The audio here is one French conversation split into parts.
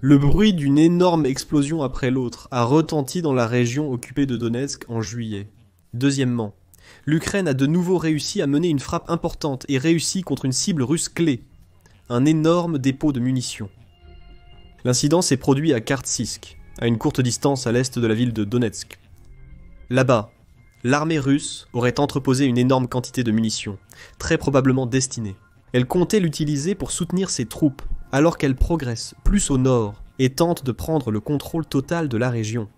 Le bruit d'une énorme explosion après l'autre a retenti dans la région occupée de Donetsk en juillet. Deuxièmement, l'Ukraine a de nouveau réussi à mener une frappe importante et réussi contre une cible russe clé, un énorme dépôt de munitions. L'incident s'est produit à Kartsysk, à une courte distance à l'est de la ville de Donetsk. Là-bas, l'armée russe aurait entreposé une énorme quantité de munitions, très probablement destinées. Elle comptait l'utiliser pour soutenir ses troupes, alors qu'elle progresse plus au nord et tente de prendre le contrôle total de la région.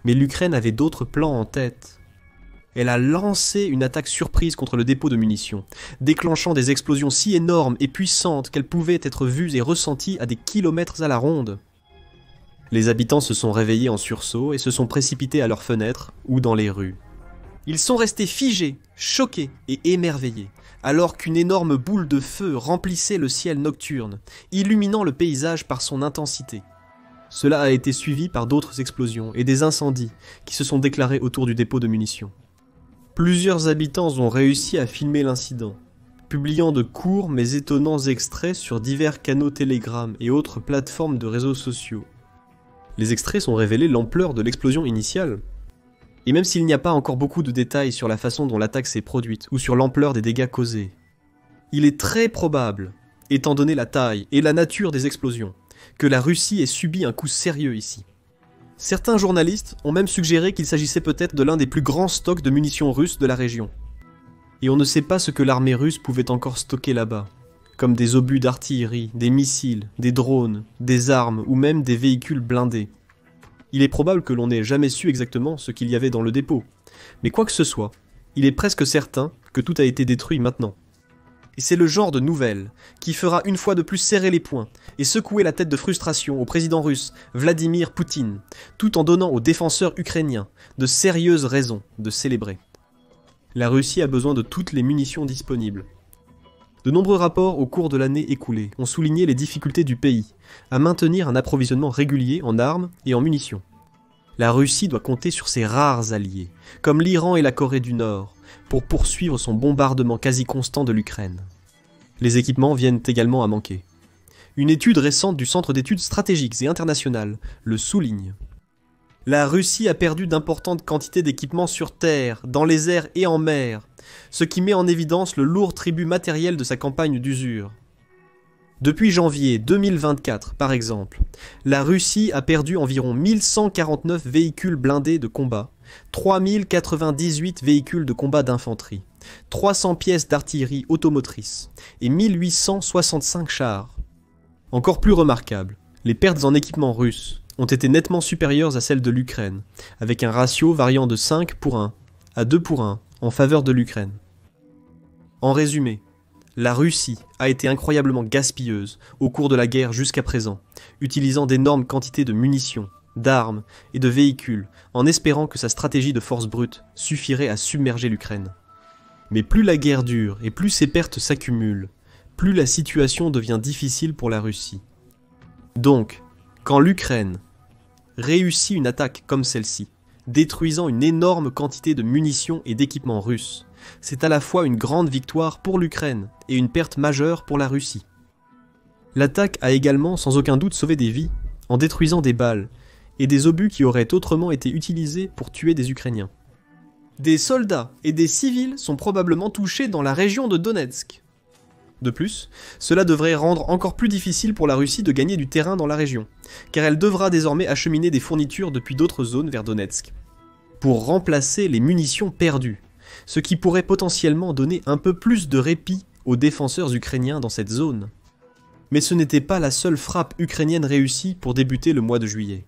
Mais l'Ukraine avait d'autres plans en tête. Elle a lancé une attaque surprise contre le dépôt de munitions, déclenchant des explosions si énormes et puissantes qu'elles pouvaient être vues et ressenties à des kilomètres à la ronde. Les habitants se sont réveillés en sursaut et se sont précipités à leurs fenêtres ou dans les rues. Ils sont restés figés, choqués et émerveillés, alors qu'une énorme boule de feu remplissait le ciel nocturne, illuminant le paysage par son intensité. Cela a été suivi par d'autres explosions et des incendies qui se sont déclarés autour du dépôt de munitions. Plusieurs habitants ont réussi à filmer l'incident, publiant de courts mais étonnants extraits sur divers canaux Telegram et autres plateformes de réseaux sociaux. Les extraits sont révélés l'ampleur de l'explosion initiale. Et même s'il n'y a pas encore beaucoup de détails sur la façon dont l'attaque s'est produite ou sur l'ampleur des dégâts causés, il est très probable, étant donné la taille et la nature des explosions, que la Russie ait subi un coup sérieux ici. Certains journalistes ont même suggéré qu'il s'agissait peut-être de l'un des plus grands stocks de munitions russes de la région. Et on ne sait pas ce que l'armée russe pouvait encore stocker là-bas, comme des obus d'artillerie, des missiles, des drones, des armes ou même des véhicules blindés. Il est probable que l'on n'ait jamais su exactement ce qu'il y avait dans le dépôt, mais quoi que ce soit, il est presque certain que tout a été détruit maintenant. Et c'est le genre de nouvelle qui fera une fois de plus serrer les poings et secouer la tête de frustration au président russe Vladimir Poutine, tout en donnant aux défenseurs ukrainiens de sérieuses raisons de célébrer. La Russie a besoin de toutes les munitions disponibles. De nombreux rapports au cours de l'année écoulée ont souligné les difficultés du pays à maintenir un approvisionnement régulier en armes et en munitions. La Russie doit compter sur ses rares alliés, comme l'Iran et la Corée du Nord, pour poursuivre son bombardement quasi constant de l'Ukraine. Les équipements viennent également à manquer. Une étude récente du Centre d'études stratégiques et internationales le souligne. La Russie a perdu d'importantes quantités d'équipements sur terre, dans les airs et en mer, ce qui met en évidence le lourd tribut matériel de sa campagne d'usure. Depuis janvier 2024, par exemple, la Russie a perdu environ 1149 véhicules blindés de combat, 3098 véhicules de combat d'infanterie, 300 pièces d'artillerie automotrice et 1865 chars. Encore plus remarquable, les pertes en équipement russe ont été nettement supérieures à celles de l'Ukraine, avec un ratio variant de 5 pour 1 à 2 pour 1 en faveur de l'Ukraine. En résumé, la Russie a été incroyablement gaspilleuse au cours de la guerre jusqu'à présent, utilisant d'énormes quantités de munitions, d'armes et de véhicules, en espérant que sa stratégie de force brute suffirait à submerger l'Ukraine. Mais plus la guerre dure et plus ses pertes s'accumulent, plus la situation devient difficile pour la Russie. Donc, quand l'Ukraine réussit une attaque comme celle-ci, détruisant une énorme quantité de munitions et d'équipements russes, c'est à la fois une grande victoire pour l'Ukraine et une perte majeure pour la Russie. L'attaque a également sans aucun doute sauvé des vies, en détruisant des balles et des obus qui auraient autrement été utilisés pour tuer des Ukrainiens. Des soldats et des civils sont probablement touchés dans la région de Donetsk. De plus, cela devrait rendre encore plus difficile pour la Russie de gagner du terrain dans la région, car elle devra désormais acheminer des fournitures depuis d'autres zones vers Donetsk, pour remplacer les munitions perdues, ce qui pourrait potentiellement donner un peu plus de répit aux défenseurs ukrainiens dans cette zone. Mais ce n'était pas la seule frappe ukrainienne réussie pour débuter le mois de juillet.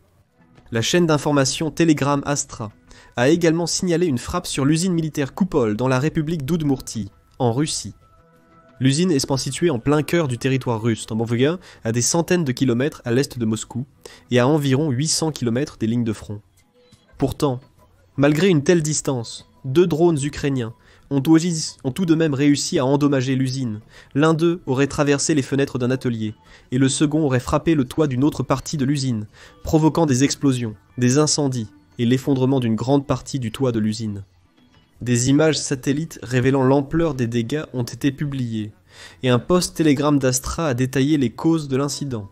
La chaîne d'information Telegram Astra a également signalé une frappe sur l'usine militaire Koupol dans la République d'Oudmourtie, en Russie. L'usine est située en plein cœur du territoire russe, dans Movolga, à des centaines de kilomètres à l'est de Moscou, et à environ 800 km des lignes de front. Pourtant, malgré une telle distance, 2 drones ukrainiens ont tout de même réussi à endommager l'usine. L'un d'eux aurait traversé les fenêtres d'un atelier, et le second aurait frappé le toit d'une autre partie de l'usine, provoquant des explosions, des incendies, et l'effondrement d'une grande partie du toit de l'usine. Des images satellites révélant l'ampleur des dégâts ont été publiées, et un post Telegram d'Astra a détaillé les causes de l'incident.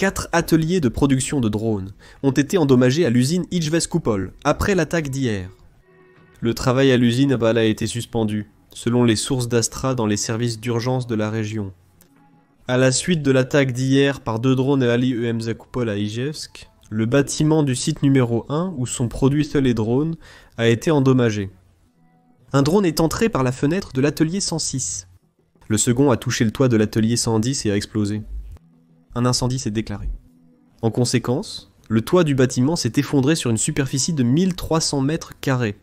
4 ateliers de production de drones ont été endommagés à l'usine Ijveskupol après l'attaque d'hier. Le travail à l'usine a été suspendu, selon les sources d'Astra dans les services d'urgence de la région. À la suite de l'attaque d'hier par 2 drones Ali Zakupol à Ijevsk, le bâtiment du site numéro 1, où sont produits les drones, a été endommagé. Un drone est entré par la fenêtre de l'atelier 106. Le second a touché le toit de l'atelier 110 et a explosé. Un incendie s'est déclaré. En conséquence, le toit du bâtiment s'est effondré sur une superficie de 1300 mètres carrés.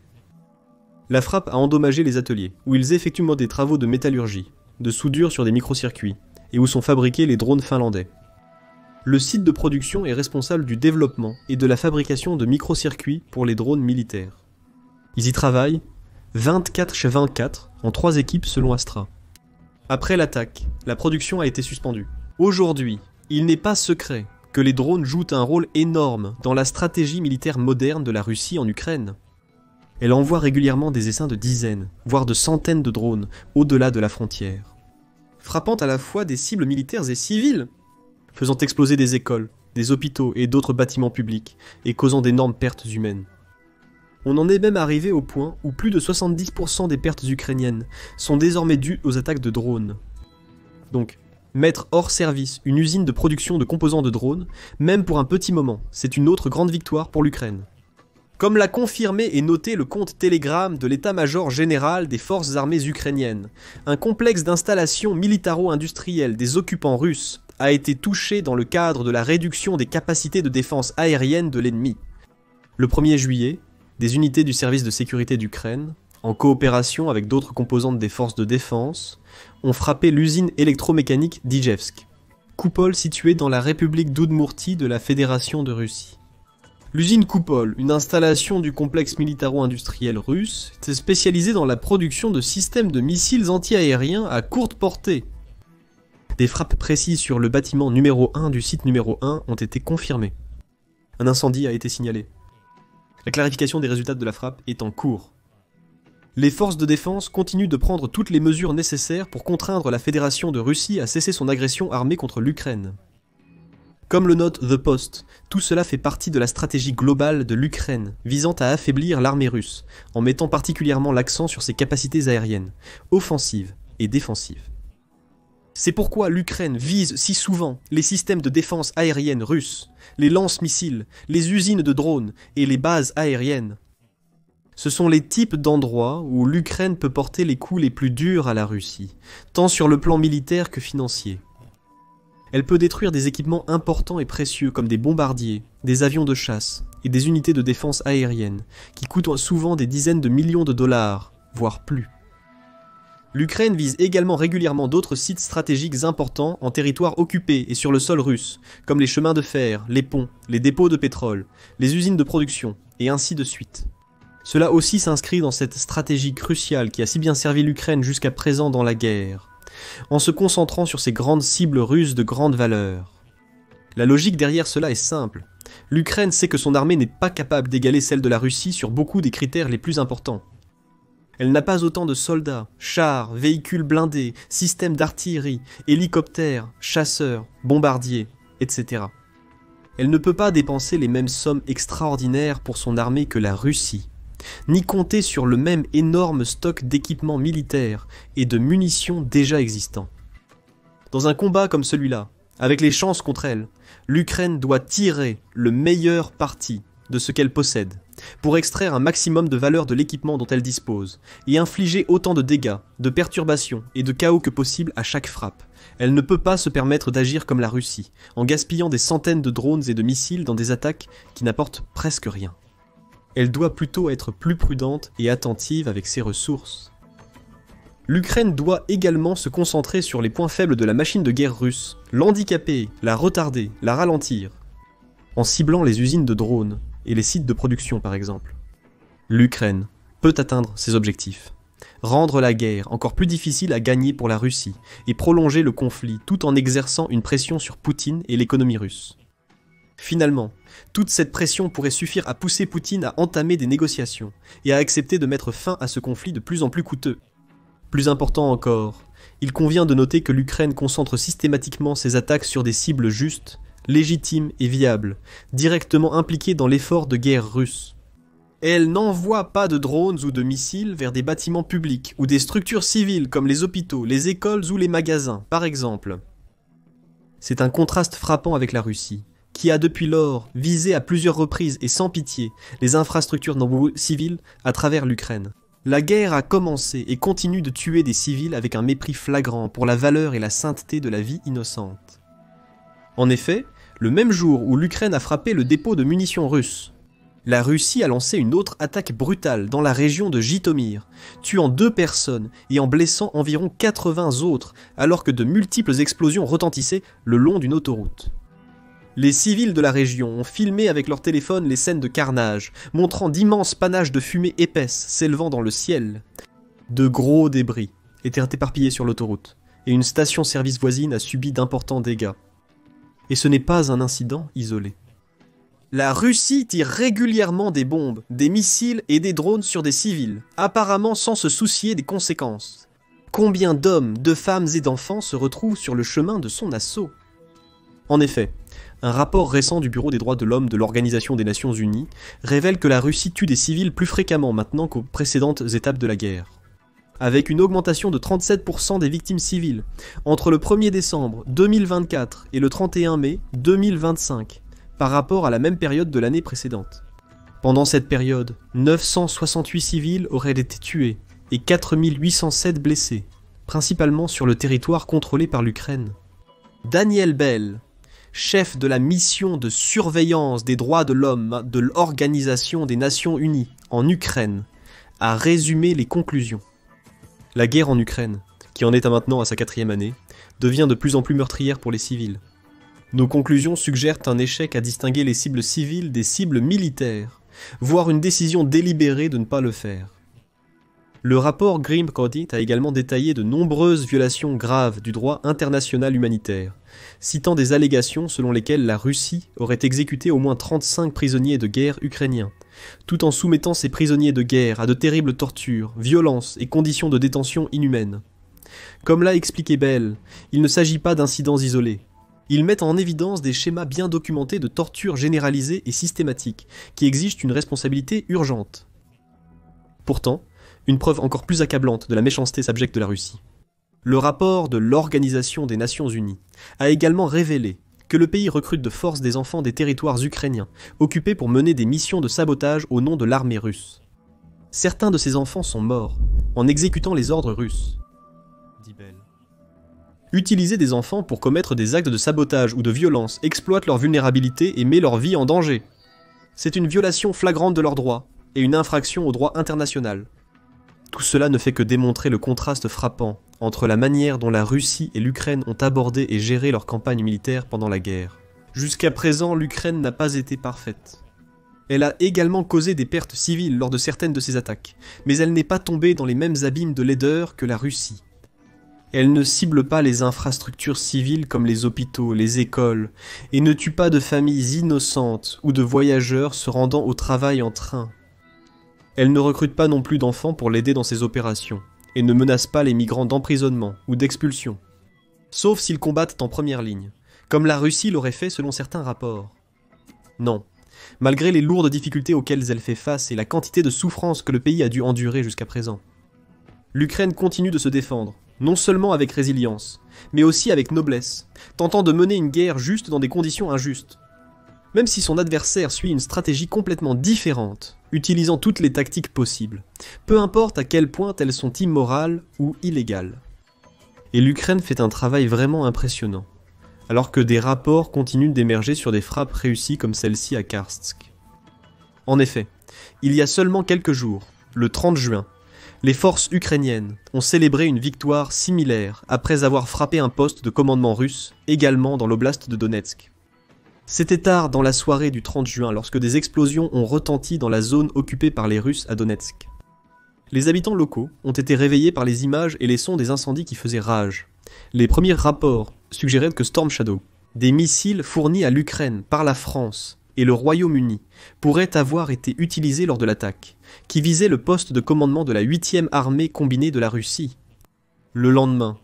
La frappe a endommagé les ateliers, où ils effectuent des travaux de métallurgie, de soudure sur des microcircuits, et où sont fabriqués les drones finlandais. Le site de production est responsable du développement et de la fabrication de microcircuits pour les drones militaires. Ils y travaillent 24/24 en 3 équipes selon Astra. Après l'attaque, la production a été suspendue. Aujourd'hui, il n'est pas secret que les drones jouent un rôle énorme dans la stratégie militaire moderne de la Russie en Ukraine. Elle envoie régulièrement des essaims de dizaines, voire de centaines de drones au-delà de la frontière, frappant à la fois des cibles militaires et civiles, faisant exploser des écoles, des hôpitaux et d'autres bâtiments publics, et causant d'énormes pertes humaines. On en est même arrivé au point où plus de 70% des pertes ukrainiennes sont désormais dues aux attaques de drones. Donc, mettre hors service une usine de production de composants de drones, même pour un petit moment, c'est une autre grande victoire pour l'Ukraine. Comme l'a confirmé et noté le compte Telegram de l'état-major général des forces armées ukrainiennes, un complexe d'installations militaro-industrielles des occupants russes a été touché dans le cadre de la réduction des capacités de défense aérienne de l'ennemi. Le 1er juillet, des unités du service de sécurité d'Ukraine, en coopération avec d'autres composantes des forces de défense, ont frappé l'usine électromécanique d'Ijevsk, Kupol située dans la République d'Oudmourtie de la Fédération de Russie. L'usine Kupol, une installation du complexe militaro-industriel russe, était spécialisée dans la production de systèmes de missiles anti-aériens à courte portée. Des frappes précises sur le bâtiment numéro 1 du site numéro 1 ont été confirmées. Un incendie a été signalé. La clarification des résultats de la frappe est en cours. Les forces de défense continuent de prendre toutes les mesures nécessaires pour contraindre la Fédération de Russie à cesser son agression armée contre l'Ukraine. Comme le note The Post, tout cela fait partie de la stratégie globale de l'Ukraine visant à affaiblir l'armée russe, en mettant particulièrement l'accent sur ses capacités aériennes, offensives et défensives. C'est pourquoi l'Ukraine vise si souvent les systèmes de défense aérienne russes, les lance-missiles, les usines de drones et les bases aériennes. Ce sont les types d'endroits où l'Ukraine peut porter les coups les plus durs à la Russie, tant sur le plan militaire que financier. Elle peut détruire des équipements importants et précieux comme des bombardiers, des avions de chasse et des unités de défense aérienne, qui coûtent souvent des dizaines de millions de dollars, voire plus. L'Ukraine vise également régulièrement d'autres sites stratégiques importants en territoire occupé et sur le sol russe, comme les chemins de fer, les ponts, les dépôts de pétrole, les usines de production, et ainsi de suite. Cela aussi s'inscrit dans cette stratégie cruciale qui a si bien servi l'Ukraine jusqu'à présent dans la guerre, en se concentrant sur ces grandes cibles russes de grande valeur. La logique derrière cela est simple. L'Ukraine sait que son armée n'est pas capable d'égaler celle de la Russie sur beaucoup des critères les plus importants. Elle n'a pas autant de soldats, chars, véhicules blindés, systèmes d'artillerie, hélicoptères, chasseurs, bombardiers, etc. Elle ne peut pas dépenser les mêmes sommes extraordinaires pour son armée que la Russie, ni compter sur le même énorme stock d'équipements militaires et de munitions déjà existants. Dans un combat comme celui-là, avec les chances contre elle, l'Ukraine doit tirer le meilleur parti de ce qu'elle possède, pour extraire un maximum de valeur de l'équipement dont elle dispose, et infliger autant de dégâts, de perturbations et de chaos que possible à chaque frappe. Elle ne peut pas se permettre d'agir comme la Russie, en gaspillant des centaines de drones et de missiles dans des attaques qui n'apportent presque rien. Elle doit plutôt être plus prudente et attentive avec ses ressources. L'Ukraine doit également se concentrer sur les points faibles de la machine de guerre russe, l'handicaper, la retarder, la ralentir, en ciblant les usines de drones et les sites de production par exemple. L'Ukraine peut atteindre ses objectifs, rendre la guerre encore plus difficile à gagner pour la Russie et prolonger le conflit tout en exerçant une pression sur Poutine et l'économie russe. Finalement, toute cette pression pourrait suffire à pousser Poutine à entamer des négociations et à accepter de mettre fin à ce conflit de plus en plus coûteux. Plus important encore, il convient de noter que l'Ukraine concentre systématiquement ses attaques sur des cibles justes, légitime et viable, directement impliquée dans l'effort de guerre russe. Elle n'envoie pas de drones ou de missiles vers des bâtiments publics ou des structures civiles comme les hôpitaux, les écoles ou les magasins, par exemple. C'est un contraste frappant avec la Russie, qui a depuis lors visé à plusieurs reprises et sans pitié les infrastructures civiles à travers l'Ukraine. La guerre a commencé et continue de tuer des civils avec un mépris flagrant pour la valeur et la sainteté de la vie innocente. En effet, le même jour où l'Ukraine a frappé le dépôt de munitions russes, la Russie a lancé une autre attaque brutale dans la région de Jitomir, tuant 2 personnes et en blessant environ 80 autres, alors que de multiples explosions retentissaient le long d'une autoroute. Les civils de la région ont filmé avec leur téléphone les scènes de carnage, montrant d'immenses panaches de fumée épaisse s'élevant dans le ciel. De gros débris étaient éparpillés sur l'autoroute, et une station-service voisine a subi d'importants dégâts. Et ce n'est pas un incident isolé. La Russie tire régulièrement des bombes, des missiles et des drones sur des civils, apparemment sans se soucier des conséquences. Combien d'hommes, de femmes et d'enfants se retrouvent sur le chemin de son assaut? En effet, un rapport récent du Bureau des droits de l'homme de l'Organisation des Nations Unies révèle que la Russie tue des civils plus fréquemment maintenant qu'aux précédentes étapes de la guerre. Avec une augmentation de 37% des victimes civiles entre le 1er décembre 2024 et le 31 mai 2025, par rapport à la même période de l'année précédente. Pendant cette période, 968 civils auraient été tués et 4807 blessés, principalement sur le territoire contrôlé par l'Ukraine. Daniel Bell, chef de la mission de surveillance des droits de l'homme de l'Organisation des Nations Unies en Ukraine, a résumé les conclusions. La guerre en Ukraine, qui en est à maintenant à sa 4e année, devient de plus en plus meurtrière pour les civils. Nos conclusions suggèrent un échec à distinguer les cibles civiles des cibles militaires, voire une décision délibérée de ne pas le faire. Le rapport Grim-Audit a également détaillé de nombreuses violations graves du droit international humanitaire, citant des allégations selon lesquelles la Russie aurait exécuté au moins 35 prisonniers de guerre ukrainiens, tout en soumettant ces prisonniers de guerre à de terribles tortures, violences et conditions de détention inhumaines. Comme l'a expliqué Bell, il ne s'agit pas d'incidents isolés. Ils mettent en évidence des schémas bien documentés de torture généralisée et systématique, qui exigent une responsabilité urgente. Pourtant, une preuve encore plus accablante de la méchanceté s'abjecte de la Russie. Le rapport de l'Organisation des Nations Unies a également révélé que le pays recrute de force des enfants des territoires ukrainiens, occupés pour mener des missions de sabotage au nom de l'armée russe. Certains de ces enfants sont morts, en exécutant les ordres russes, dit Bell. Utiliser des enfants pour commettre des actes de sabotage ou de violence exploite leur vulnérabilité et met leur vie en danger. C'est une violation flagrante de leurs droits, et une infraction au droit international. Tout cela ne fait que démontrer le contraste frappant entre la manière dont la Russie et l'Ukraine ont abordé et géré leur campagne militaire pendant la guerre. Jusqu'à présent, l'Ukraine n'a pas été parfaite. Elle a également causé des pertes civiles lors de certaines de ses attaques, mais elle n'est pas tombée dans les mêmes abîmes de laideur que la Russie. Elle ne cible pas les infrastructures civiles comme les hôpitaux, les écoles, et ne tue pas de familles innocentes ou de voyageurs se rendant au travail en train. Elle ne recrute pas non plus d'enfants pour l'aider dans ses opérations, et ne menace pas les migrants d'emprisonnement ou d'expulsion. Sauf s'ils combattent en première ligne, comme la Russie l'aurait fait selon certains rapports. Non, malgré les lourdes difficultés auxquelles elle fait face et la quantité de souffrances que le pays a dû endurer jusqu'à présent. L'Ukraine continue de se défendre, non seulement avec résilience, mais aussi avec noblesse, tentant de mener une guerre juste dans des conditions injustes. Même si son adversaire suit une stratégie complètement différente, utilisant toutes les tactiques possibles, peu importe à quel point elles sont immorales ou illégales. Et l'Ukraine fait un travail vraiment impressionnant, alors que des rapports continuent d'émerger sur des frappes réussies comme celle-ci à Karsk. En effet, il y a seulement quelques jours, le 30 juin, les forces ukrainiennes ont célébré une victoire similaire après avoir frappé un poste de commandement russe, également dans l'oblast de Donetsk. C'était tard dans la soirée du 30 juin lorsque des explosions ont retenti dans la zone occupée par les Russes à Donetsk. Les habitants locaux ont été réveillés par les images et les sons des incendies qui faisaient rage. Les premiers rapports suggéraient que Storm Shadow, des missiles fournis à l'Ukraine par la France et le Royaume-Uni, pourraient avoir été utilisés lors de l'attaque, qui visait le poste de commandement de la 8e armée combinée de la Russie. Le lendemain,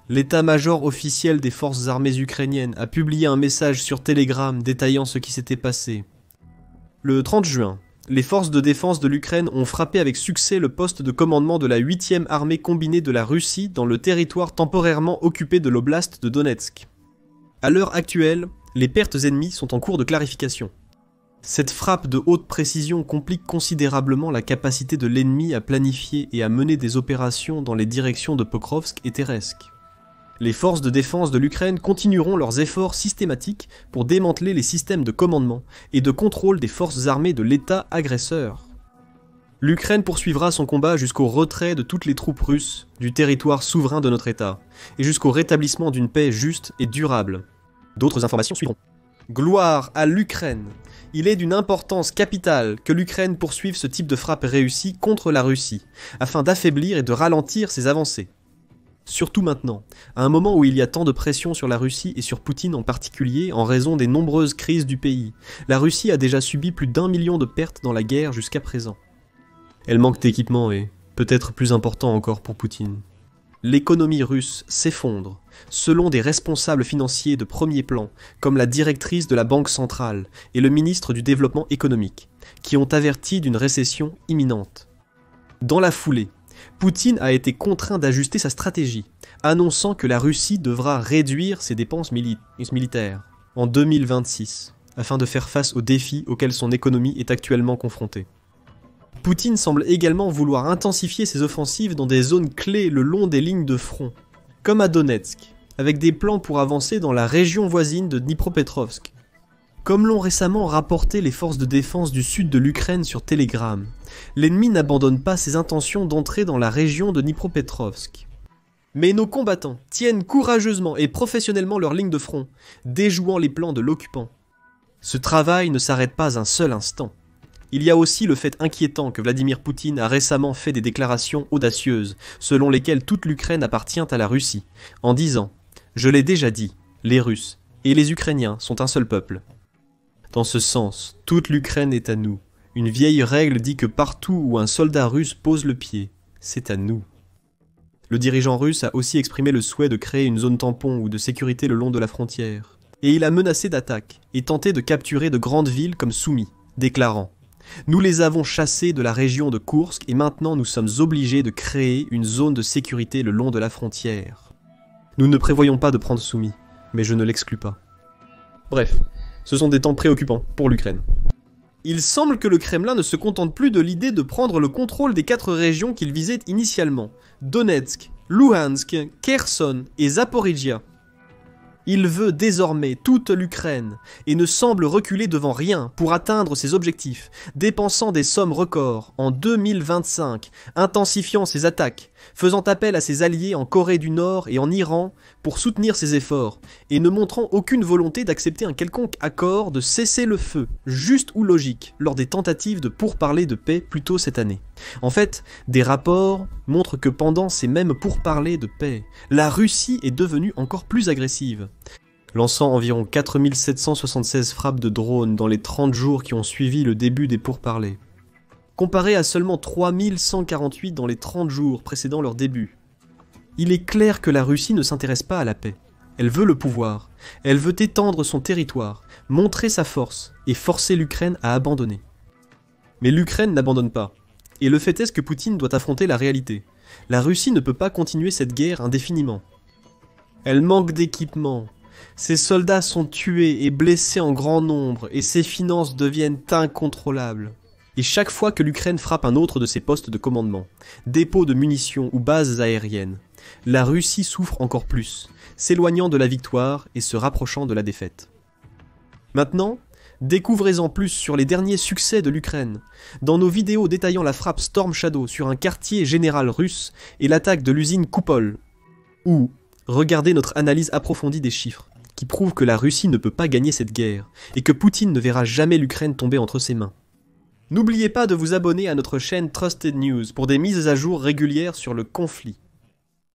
L'état-major officiel des forces armées ukrainiennes a publié un message sur Telegram détaillant ce qui s'était passé. Le 30 juin, les forces de défense de l'Ukraine ont frappé avec succès le poste de commandement de la 8e armée combinée de la Russie dans le territoire temporairement occupé de l'oblast de Donetsk. À l'heure actuelle, les pertes ennemies sont en cours de clarification. Cette frappe de haute précision complique considérablement la capacité de l'ennemi à planifier et à mener des opérations dans les directions de Pokrovsk et Terezk. Les forces de défense de l'Ukraine continueront leurs efforts systématiques pour démanteler les systèmes de commandement et de contrôle des forces armées de l'État agresseur. L'Ukraine poursuivra son combat jusqu'au retrait de toutes les troupes russes du territoire souverain de notre État, et jusqu'au rétablissement d'une paix juste et durable. D'autres informations suivront. Gloire à l'Ukraine! Il est d'une importance capitale que l'Ukraine poursuive ce type de frappe réussie contre la Russie, afin d'affaiblir et de ralentir ses avancées. Surtout maintenant, à un moment où il y a tant de pression sur la Russie et sur Poutine en particulier en raison des nombreuses crises du pays. La Russie a déjà subi plus d'1 million de pertes dans la guerre jusqu'à présent. Elle manque d'équipement et peut-être plus important encore pour Poutine. L'économie russe s'effondre, selon des responsables financiers de premier plan, comme la directrice de la Banque centrale et le ministre du Développement économique, qui ont averti d'une récession imminente. Dans la foulée, Poutine a été contraint d'ajuster sa stratégie, annonçant que la Russie devra réduire ses dépenses militaires en 2026, afin de faire face aux défis auxquels son économie est actuellement confrontée. Poutine semble également vouloir intensifier ses offensives dans des zones clés le long des lignes de front, comme à Donetsk, avec des plans pour avancer dans la région voisine de Dnipropetrovsk. Comme l'ont récemment rapporté les forces de défense du sud de l'Ukraine sur Telegram, l'ennemi n'abandonne pas ses intentions d'entrer dans la région de Dnipropetrovsk. Mais nos combattants tiennent courageusement et professionnellement leur ligne de front, déjouant les plans de l'occupant. Ce travail ne s'arrête pas un seul instant. Il y a aussi le fait inquiétant que Vladimir Poutine a récemment fait des déclarations audacieuses, selon lesquelles toute l'Ukraine appartient à la Russie, en disant « Je l'ai déjà dit, les Russes et les Ukrainiens sont un seul peuple ». Dans ce sens, toute l'Ukraine est à nous. Une vieille règle dit que partout où un soldat russe pose le pied, c'est à nous. Le dirigeant russe a aussi exprimé le souhait de créer une zone tampon ou de sécurité le long de la frontière. Et il a menacé d'attaque et tenté de capturer de grandes villes comme Soumy, déclarant « Nous les avons chassés de la région de Koursk et maintenant nous sommes obligés de créer une zone de sécurité le long de la frontière. Nous ne prévoyons pas de prendre Soumy, mais je ne l'exclus pas. » Bref, ce sont des temps préoccupants pour l'Ukraine. Il semble que le Kremlin ne se contente plus de l'idée de prendre le contrôle des 4 régions qu'il visait initialement, Donetsk, Luhansk, Kherson et Zaporizhia. Il veut désormais toute l'Ukraine et ne semble reculer devant rien pour atteindre ses objectifs, dépensant des sommes records en 2025, intensifiant ses attaques, faisant appel à ses alliés en Corée du Nord et en Iran pour soutenir ses efforts, et ne montrant aucune volonté d'accepter un quelconque accord de cessez-le-feu, juste ou logique, lors des tentatives de pourparlers de paix plus tôt cette année. En fait, des rapports montrent que pendant ces mêmes pourparlers de paix, la Russie est devenue encore plus agressive, lançant environ 4776 frappes de drones dans les 30 jours qui ont suivi le début des pourparlers, comparé à seulement 3148 dans les 30 jours précédant leur début. Il est clair que la Russie ne s'intéresse pas à la paix. Elle veut le pouvoir, elle veut étendre son territoire, montrer sa force et forcer l'Ukraine à abandonner. Mais l'Ukraine n'abandonne pas. Et le fait est que Poutine doit affronter la réalité. La Russie ne peut pas continuer cette guerre indéfiniment. Elle manque d'équipement. Ses soldats sont tués et blessés en grand nombre et ses finances deviennent incontrôlables. Et chaque fois que l'Ukraine frappe un autre de ses postes de commandement, dépôts de munitions ou bases aériennes, la Russie souffre encore plus, s'éloignant de la victoire et se rapprochant de la défaite. Maintenant, découvrez-en plus sur les derniers succès de l'Ukraine, dans nos vidéos détaillant la frappe Storm Shadow sur un quartier général russe et l'attaque de l'usine Koupol. Ou, regardez notre analyse approfondie des chiffres, qui prouvent que la Russie ne peut pas gagner cette guerre, et que Poutine ne verra jamais l'Ukraine tomber entre ses mains. N'oubliez pas de vous abonner à notre chaîne Trusted News pour des mises à jour régulières sur le conflit.